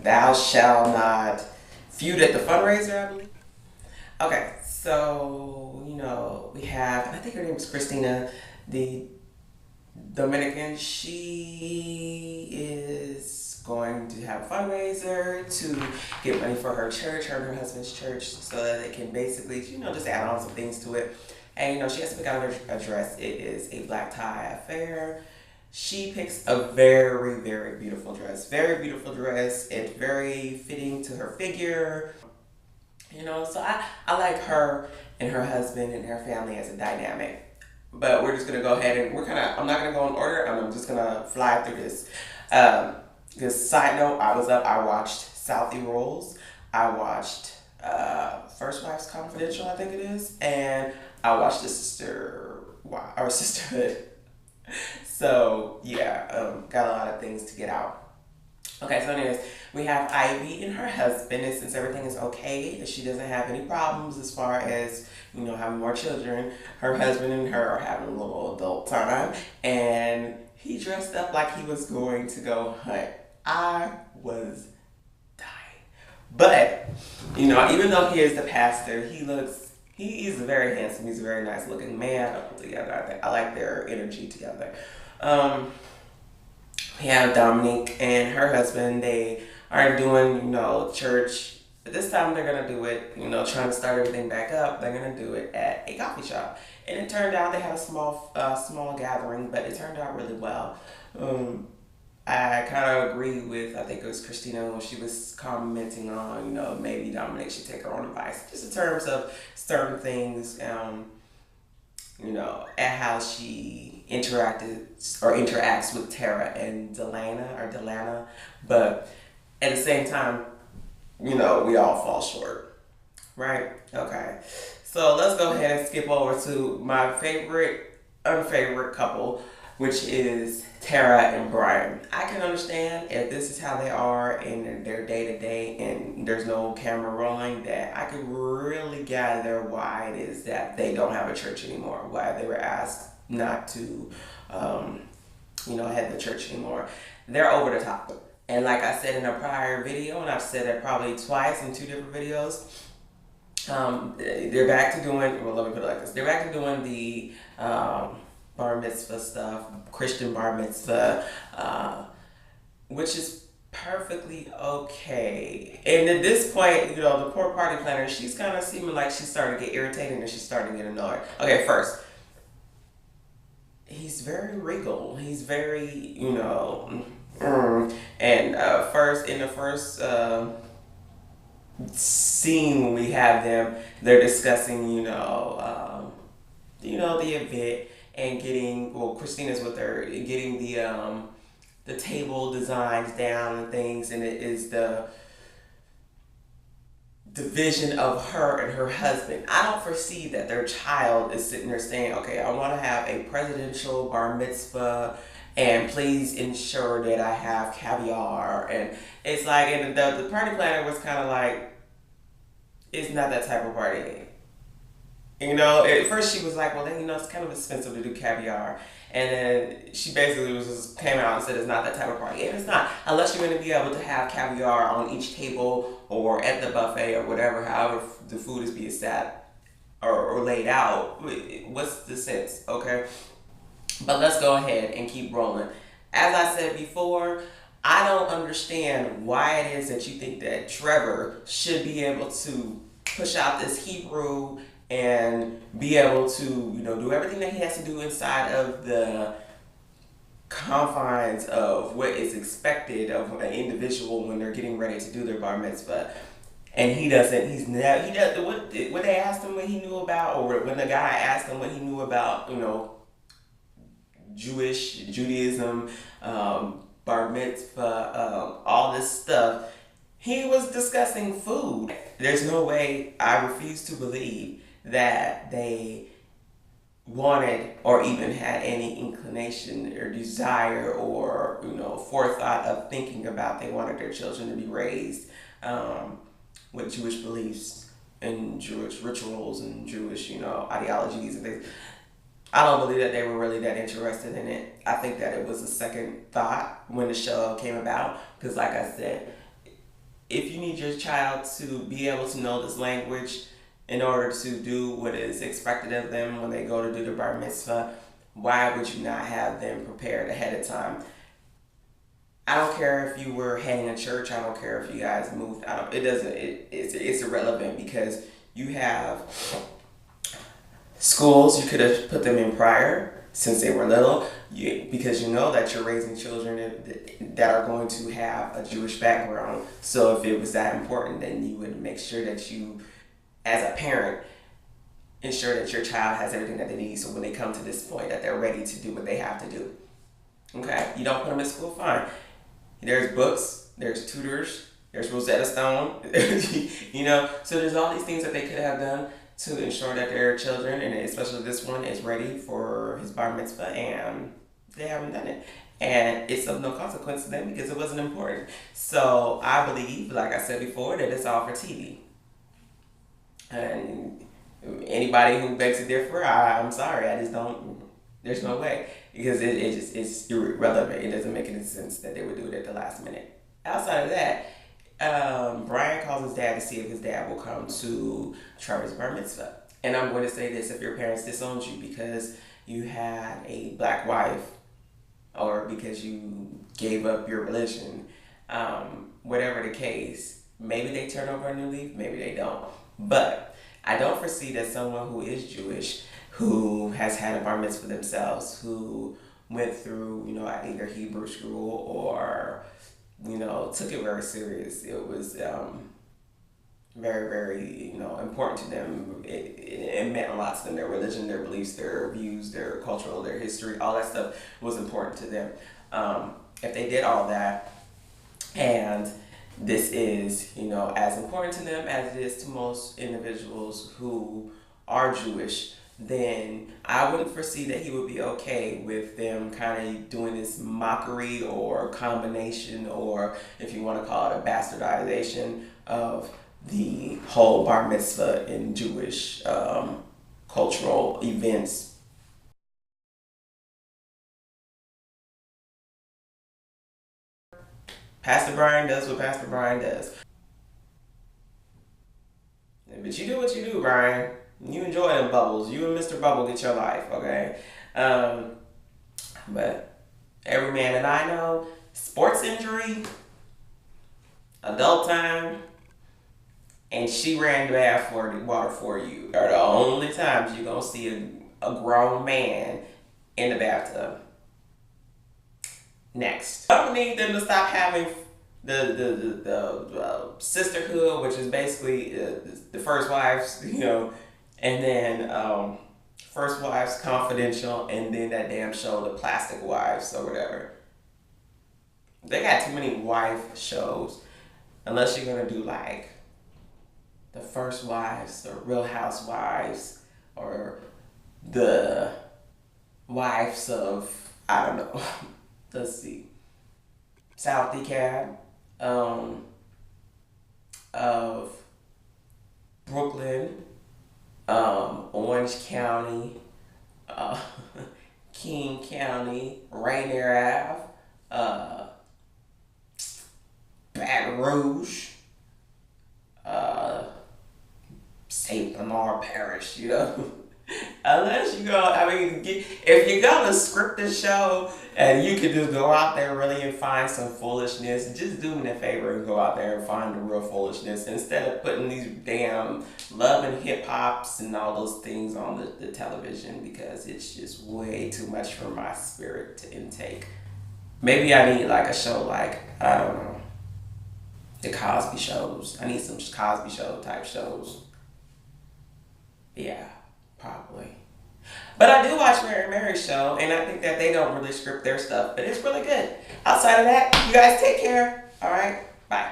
Thou shall not. Feud at the fundraiser, I believe. Okay, so we have, I think her name is Christina, the Dominican. She is going to have a fundraiser to get money for her church, her and her husband's church, so that they can basically, just add on some things to it. And she has to pick out her dress. It is a black tie affair. She picks a very, very beautiful dress. Very beautiful dress. It's very fitting to her figure. So I like her and her husband and her family as a dynamic. But we're just gonna go ahead and I'm not gonna go in order. I'm just gonna fly through this. Because side note, I watched Southie Rules. I watched First Wife's Confidential, I think it is, and I watched the Sisterhood. So yeah, got a lot of things to get out. Okay, so anyways, we have Ivy and her husband, and since everything is okay, she doesn't have any problems as far as, having more children, her husband and her are having a little adult time, and he dressed up like he was going to go hunt. I was dying. But, even though he is the pastor, he's very handsome, he's a very nice looking man together. I like their energy together. We have Dominique and her husband. They are doing, church. But this time they're going to do it, trying to start everything back up. They're going to do it at a coffee shop. And it turned out they had a small gathering, but it turned out really well. I kind of agree with, I think it was Christina, when she was commenting on, maybe Dominique should take her own advice. Just in terms of certain things, at how she interacts with Tara and Delana. But at the same time, we all fall short, right? Okay. So let's go ahead and skip over to my unfavorite couple, which is Tara and Brian. I can understand if this is how they are in their day-to-day and there's no camera rolling, that I could really gather why it is that they don't have a church anymore, why they were asked not to, head the church anymore. They're over the top. And like I said in a prior video, and I've said it probably twice in two different videos, they're back to doing, well, let me put it like this. They're back to doing the bar mitzvah stuff, Christian bar mitzvah, which is perfectly okay. And at this point, the poor party planner, she's kind of seeming like she's starting to get irritated and she's starting to get annoyed. Okay, first, he's very regal. He's very, and first, in the first scene when we have them, they're discussing, the event and getting, Christina's with her, getting the table designs down and things, and it is the division of her and her husband. I don't foresee that their child is sitting there saying, okay, I want to have a presidential bar mitzvah, and please ensure that I have caviar. And it's like, and the party planner was kind of like, it's not that type of party. At first she was like, well, then, it's kind of expensive to do caviar. And then she basically came out and said it's not that type of party. And it's not, unless you're going to be able to have caviar on each table or at the buffet or whatever, however the food is being set or laid out. What's the sense, okay? But let's go ahead and keep rolling. As I said before, I don't understand why it is that you think that Trevor should be able to push out this Hebrew and be able to, do everything that he has to do inside of the confines of what is expected of an individual when they're getting ready to do their bar mitzvah. And he doesn't, what they asked him what he knew about, or when the guy asked him what he knew about, Judaism, bar mitzvah, all this stuff, he was discussing food. There's no way, I refuse to believe that they wanted or even had any inclination or desire or forethought of thinking about they wanted their children to be raised with Jewish beliefs and Jewish rituals and Jewish ideologies and things. I don't believe that they were really that interested in it. I think that it was a second thought when the show came about, because like I said, if you need your child to be able to know this language in order to do what is expected of them when they go to do the bar mitzvah, why would you not have them prepared ahead of time? I don't care if you were heading a church. I don't care if you guys moved. I don't. It doesn't. It's irrelevant because you have schools. You could have put them in prior since they were little. Because you know that you're raising children that are going to have a Jewish background. So if it was that important, then you would make sure that you, as a parent, ensure that your child has everything that they need. So when they come to this point, that they're ready to do what they have to do. Okay, you don't put them in school, fine. There's books, there's tutors, there's Rosetta Stone, so there's all these things that they could have done to ensure that their children, and especially this one, is ready for his bar mitzvah, and they haven't done it. And it's of no consequence to them because it wasn't important. So I believe, like I said before, that it's all for TV. And anybody who begs to differ, I'm sorry, I just don't, there's no way. Because it's irrelevant. It doesn't make any sense that they would do it at the last minute. Outside of that, Brian calls his dad to see if his dad will come to Trevor's bar mitzvah. And I'm going to say this: if your parents disowned you because you had a black wife, or because you gave up your religion, whatever the case, maybe they turn over a new leaf, maybe they don't. But I don't foresee that someone who is Jewish, who has had a bar mitzvah themselves, who went through, either Hebrew school or, took it very serious. It was very, very, important to them. It meant a lot to them. Their religion, their beliefs, their views, their cultural, their history, all that stuff was important to them. If they did all that, and this is, as important to them as it is to most individuals who are Jewish, then I wouldn't foresee that he would be okay with them kind of doing this mockery or combination, or if you want to call it a bastardization of the whole bar mitzvah in Jewish cultural events. Pastor Brian does what Pastor Brian does. But you do what you do, Brian. You enjoy them bubbles. You and Mr. Bubble get your life, okay? But every man that I know, sports injury, adult time, and she ran the bath for the water for you are the only times you're going to see a grown man in the bathtub. Next. I don't need them to stop having the sisterhood, which is basically the first wives, and then First Wives Confidential, and then that damn show, The Plastic Wives or whatever. They got too many wife shows, unless you're gonna do like The First Wives or Real Housewives or the wives of, I don't know, let's see, South DeKalb, of Brooklyn, Orange County, King County, Rainier Ave, Baton Rouge, St. Bernard Parish, Unless you go, if you're gonna script a show and you could just go out there really and find some foolishness, just do me a favor and go out there and find the real foolishness instead of putting these damn love and hip hops and all those things on the television, because it's just way too much for my spirit to intake. Maybe I need like a show like, I don't know, the Cosby shows. I need some Cosby show type shows. Yeah. Probably. But I do watch Mary's show, and I think that they don't really script their stuff, but it's really good. Outside of that, you guys take care. All right? Bye.